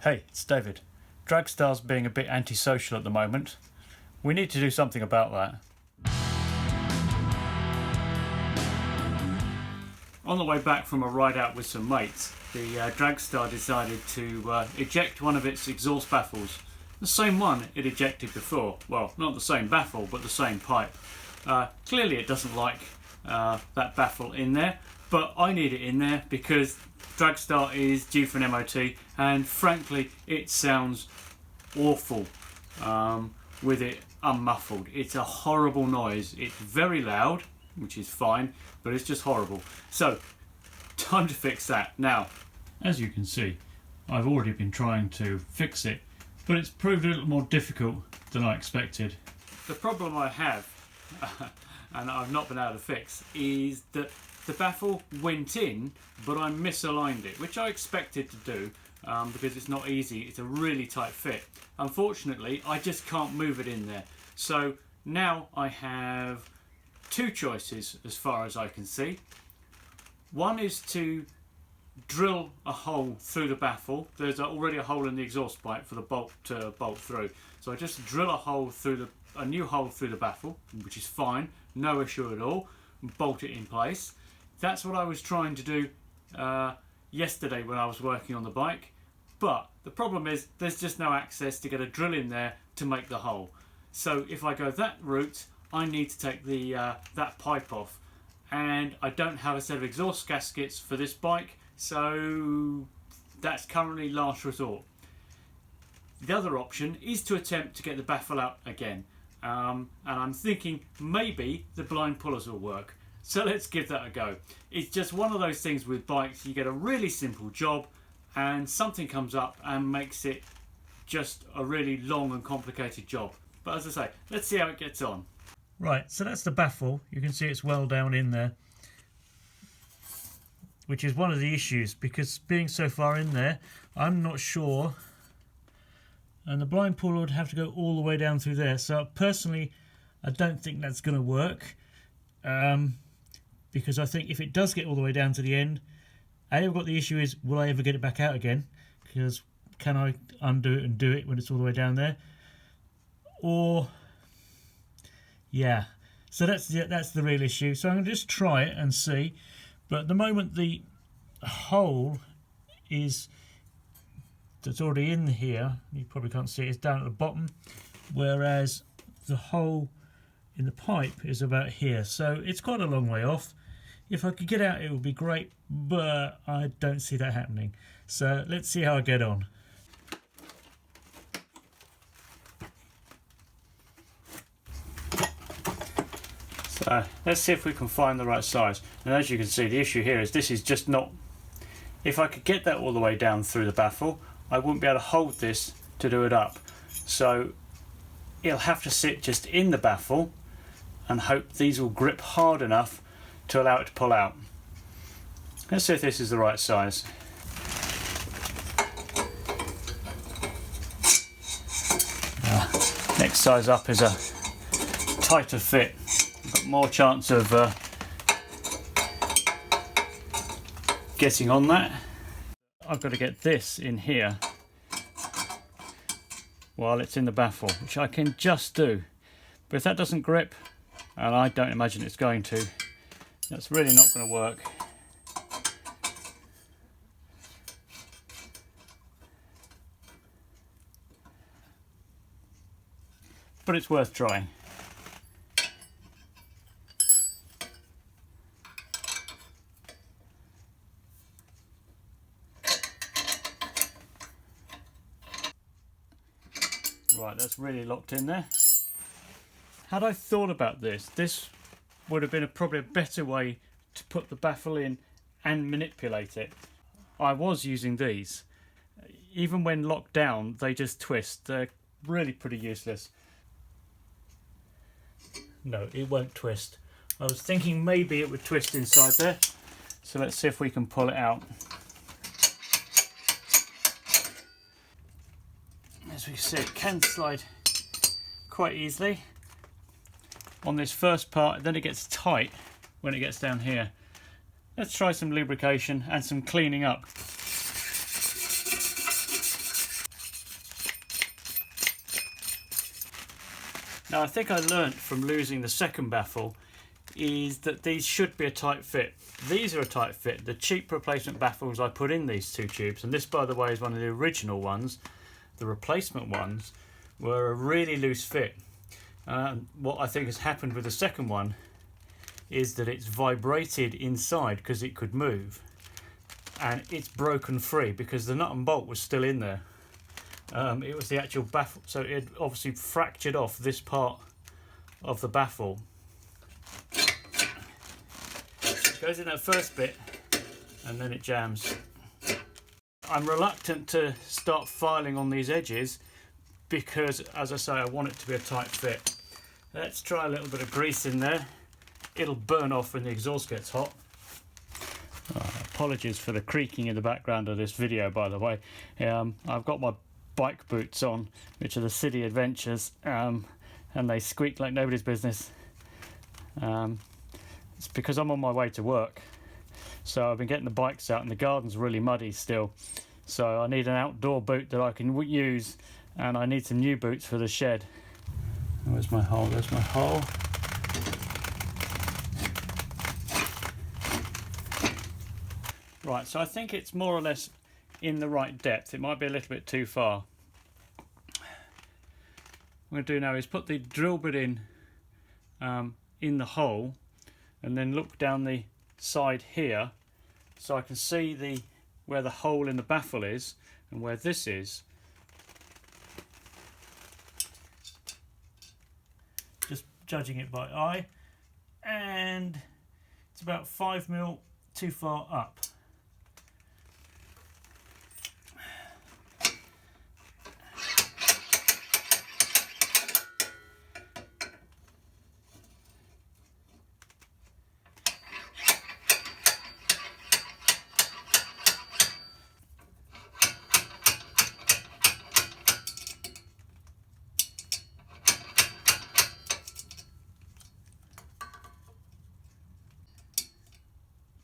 Hey, it's David. Dragstar's being a bit antisocial at the moment. We need to do something about that. On the way back from a ride out with some mates, the Dragstar decided to eject one of its exhaust baffles. The same one it ejected before. Well, not the same baffle, but the same pipe. Clearly it doesn't like that baffle in there, but I need it in there because Dragstar is due for an MOT, and frankly it sounds awful with it unmuffled. It's a horrible noise. It's very loud, which is fine, but it's just horrible. So time to fix that. Now, as you can see, I've already been trying to fix it, but it's proved a little more difficult than I expected. The problem I have and I've not been able to fix is that the baffle went in, but I misaligned it, which I expected to do because it's not easy. It's a really tight fit. Unfortunately, I just can't move it in there. So now I have two choices as far as I can see. One is to drill a hole through the baffle. There's already a hole in the exhaust pipe for the bolt to bolt through. So I just drill a new hole through the baffle, which is fine, no issue at all, and bolt it in place. That's what I was trying to do yesterday when I was working on the bike, but the problem is there's just no access to get a drill in there to make the hole. So if I go that route, I need to take the that pipe off, and I don't have a set of exhaust gaskets for this bike, so that's currently last resort. The other option is to attempt to get the baffle out again, and I'm thinking maybe the blind pullers will work. So let's give that a go. It's just one of those things with bikes, you get a really simple job and something comes up and makes it just a really long and complicated job. But as I say, let's see how it gets on. Right, so that's the baffle. You can see it's well down in there, which is one of the issues because being so far in there, I'm not sure. And the blind puller would have to go all the way down through there. So personally, I don't think that's going to work. Because I think if it does get all the way down to the end, I've got the issue is, will I ever get it back out again? Because can I undo it and do it when it's all the way down there? Or, yeah. So that's the real issue. So I'm going to just try it and see. But at the moment, the hole that's already in here, you probably can't see it, it's down at the bottom, whereas the hole in the pipe is about here, so it's quite a long way off. If I could get out it would be great, but I don't see that happening. So let's see how I get on. So let's see if we can find the right size. And as you can see, the issue here is this is just not, if I could get that all the way down through the baffle, I wouldn't be able to hold this to do it up. So it'll have to sit just in the baffle and hope these will grip hard enough to allow it to pull out. Let's see if this is the right size. Next size up is a tighter fit. Got more chance of getting on that. I've got to get this in here while it's in the baffle, which I can just do. But if that doesn't grip, and I don't imagine it's going to, that's really not going to work. But it's worth trying. Right, that's really locked in there. Had I thought about this would have been probably a better way to put the baffle in and manipulate it. I was using these. Even when locked down, they just twist. They're really pretty useless. No, it won't twist. I was thinking maybe it would twist inside there. So let's see if we can pull it out. As we see, it can slide quite easily on this first part, then it gets tight when it gets down here. Let's try some lubrication and some cleaning up. Now I think I learnt from losing the second baffle is that these should be a tight fit. These are a tight fit. The cheap replacement baffles I put in these two tubes, and this by the way is one of the original ones, the replacement ones were a really loose fit. What I think has happened with the second one is that it's vibrated inside because it could move, and it's broken free because the nut and bolt was still in there. It was the actual baffle, so it obviously fractured off this part of the baffle. It goes in that first bit and then it jams. I'm reluctant to start filing on these edges because, as I say, I want it to be a tight fit. Let's try a little bit of grease in there. It'll burn off when the exhaust gets hot. Apologies for the creaking in the background of this video, by the way. I've got my bike boots on, which are the City Adventures, and they squeak like nobody's business. It's because I'm on my way to work, so I've been getting the bikes out and the garden's really muddy still, so I need an outdoor boot that I can use, and I need some new boots for the shed. Where's my hole? There's my hole. Right, so I think it's more or less in the right depth. It might be a little bit too far. What I'm going to do now is put the drill bit in the hole, and then look down the side here so I can see where the hole in the baffle is and where this is. Just judging it by eye, and it's about 5mm too far up.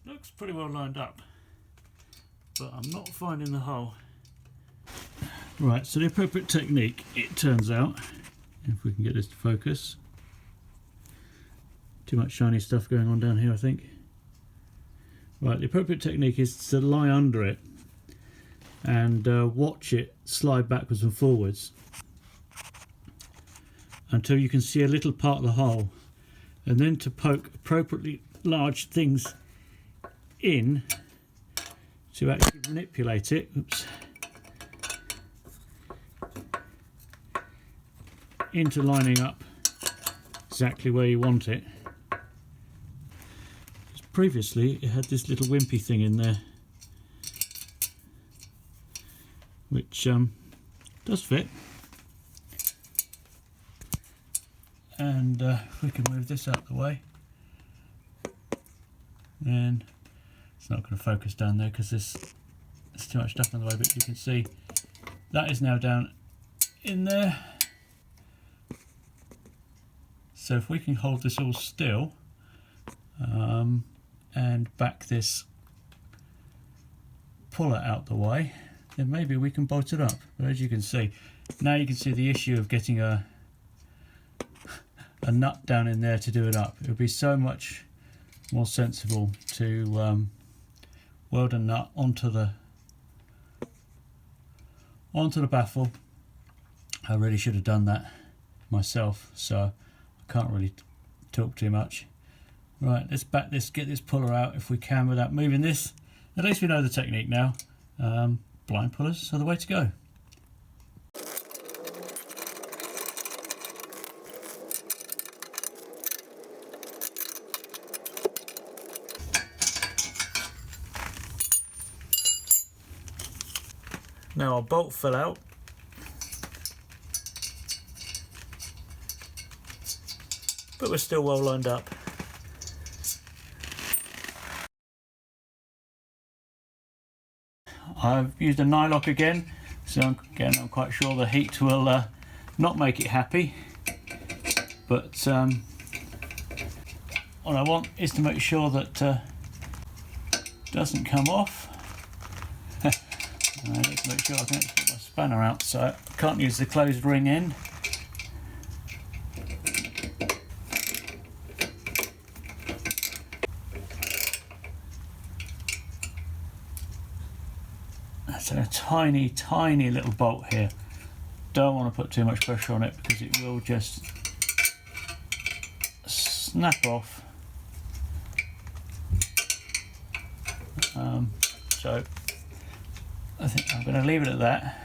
Looks pretty well lined up, but I'm not finding the hole. Right, so the appropriate technique, it turns out, if we can get this to focus. Too much shiny stuff going on down here, I think. Right, the appropriate technique is to lie under it and watch it slide backwards and forwards until you can see a little part of the hole, and then to poke appropriately large things in to actually manipulate it. Oops. Into lining up exactly where you want it. Previously it had this little wimpy thing in there which does fit, and we can move this out of the way, and it's not going to focus down there because there's too much stuff in the way, but you can see that is now down in there. So if we can hold this all still and back this puller out the way, then maybe we can bolt it up. But as you can see, now you can see the issue of getting a nut down in there to do it up. It would be so much more sensible to weld a nut onto the baffle. I really should have done that myself, so I can't really talk too much. Right, let's back this, get this puller out if we can without moving this. At least we know the technique now. Blind pullers are the way to go. Now our bolt fell out, but we're still well lined up. I've used a nylock again, so again I'm quite sure the heat will not make it happy, but what I want is to make sure that it doesn't come off. I need to make sure I can actually get my spanner out, so I can't use the closed ring end. tiny little bolt here. Don't want to put too much pressure on it because it will just snap off. So I think I'm going to leave it at that.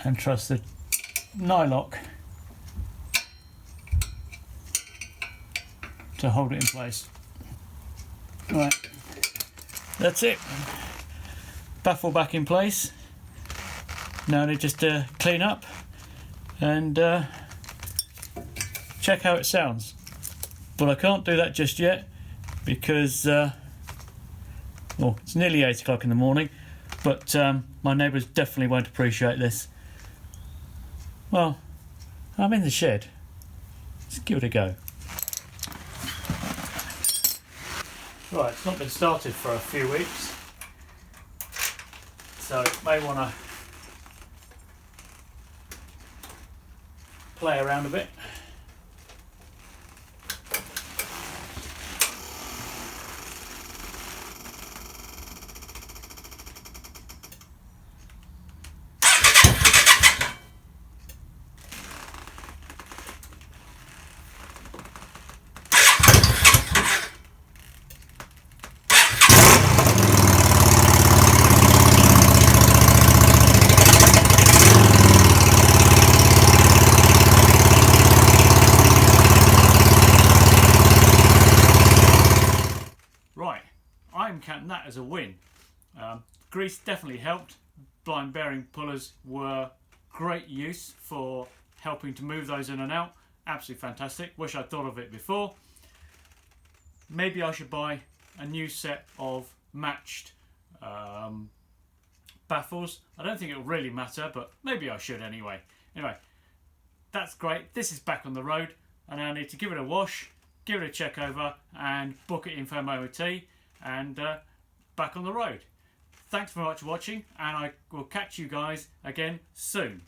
And trust the nylock to hold it in place. Right, that's it. Baffle back in place. Now to just clean up and check how it sounds. But I can't do that just yet because well, it's nearly 8 o'clock in the morning, but my neighbours definitely won't appreciate this. Well, I'm in the shed. Let's give it a go. Right, it's not been started for a few weeks, so may want to play around a bit. Right, I'm counting that as a win. Grease definitely helped. Blind bearing pullers were great use for helping to move those in and out. Absolutely fantastic. Wish I'd thought of it before. Maybe I should buy a new set of matched baffles. I don't think it'll really matter, but maybe I should anyway. Anyway, that's great. This is back on the road, and I need to give it a wash, give it a check over, and book it in for MOT, and back on the road. Thanks very much for watching, and I will catch you guys again soon.